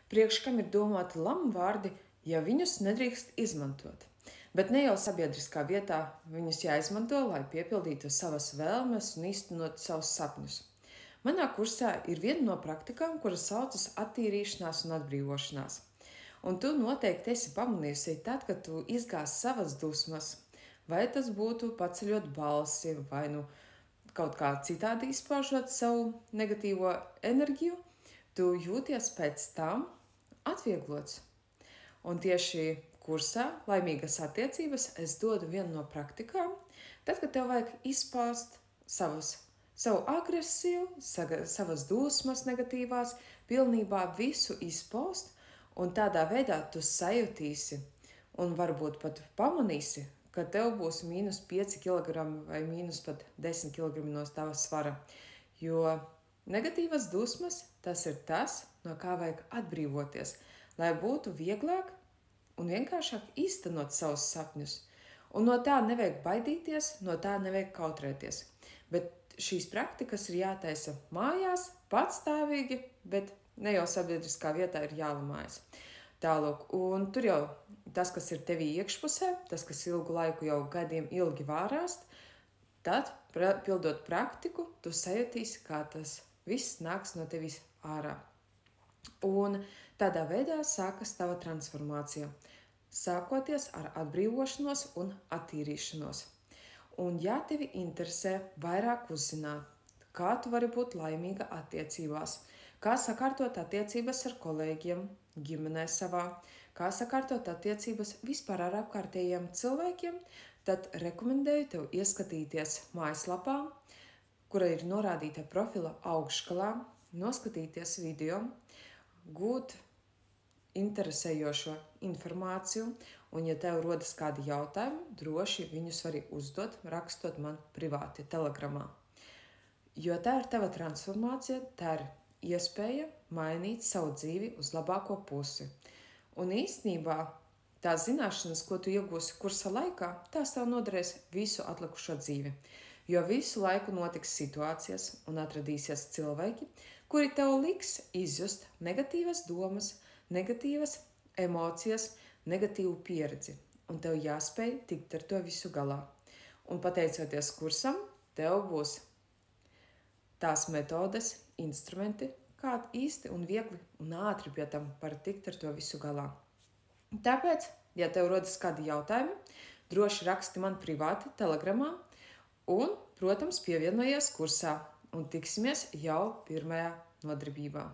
Priekš kam ir domāti lamvārdi, ja viņus nedrīkst izmantot? Bet ne jau sabiedriskā vietā viņus jāizmanto, lai piepildītu savas vēlmes un īstenot savus sapņus. Manā kursā ir viena no praktikām, kuras saucas attīrīšanās un atbrīvošanās. Un tu noteikti esi pamanījusi tad, kad tu izgāzi savas dusmas, vai tas būtu paceļot balsi, vai kaut kā citādi izpaužot savu negatīvo enerģiju, tu jūties pēc tam atvieglots. Un tieši kursā Laimīgas attiecības es dodu vienu no praktikām, tad, kad tev vajag izpaust savu agresiju, savas dusmas negatīvās, pilnībā visu izpaust, un tādā veidā tu sajutīsi un varbūt pat pamanīsi, ka tev būs mīnus 5 kg vai mīnus pat 10 kg no tava svara. Jo negatīvas dusmas tas ir tas, no kā vajag atbrīvoties, lai būtu vieglāk un vienkāršāk īstenot savus sapņus. Un no tā nevajag baidīties, no tā nevajag kautrēties. Bet šīs praktikas ir jātaisa mājās, patstāvīgi, bet ne jau sabiedriskā vietā ir jālamājas. Tālūk, un tur jau tas, kas ir tevī iekšpusē, tas, kas ilgu laiku jau gadiem ilgi vārāst, tad, pildot praktiku, tu sajutīsi, kā tas viss nāks no tevis ārā. Un tādā veidā sākas tava transformācija, sākoties ar atbrīvošanos un attīrīšanos. Un ja tevi interesē vairāk uzzināt, kā tu vari būt laimīga attiecībās, kā sakārtot attiecības ar kolēģiem, ģimenē savā, kā sakārtot attiecības vispār ar apkārtējiem cilvēkiem, tad rekomendēju tev ieskatīties mājaslapā, kura ir norādīta profila augšgalā, noskatīties video, gūt interesējošo informāciju, un ja tev rodas kādi jautājumi, droši viņus vari uzdot, rakstot man privāti telegramā. Jo tā ir tava transformācija, tā ir iespēja mainīt savu dzīvi uz labāko pusi. Un īstenībā tās zināšanas, ko tu iegūsi kursa laikā, tās tev noderēs visu atlikušo dzīvi. Jo visu laiku notiks situācijas un atradīsies cilvēki, kuri tev liks izjust negatīvas domas, negatīvas emocijas, negatīvu pieredzi. Un tev jāspēj tikt ar to visu galā. Un pateicoties kursam, tev būs tās metodes, instrumenti, kā īsti un viegli un ātri pie tam var tikt ar to visu galā. Tāpēc, ja tev rodas kādi jautājumi, droši raksti man privāti telegramā un, protams, pievienojies kursā un tiksimies jau pirmajā nodarbībā.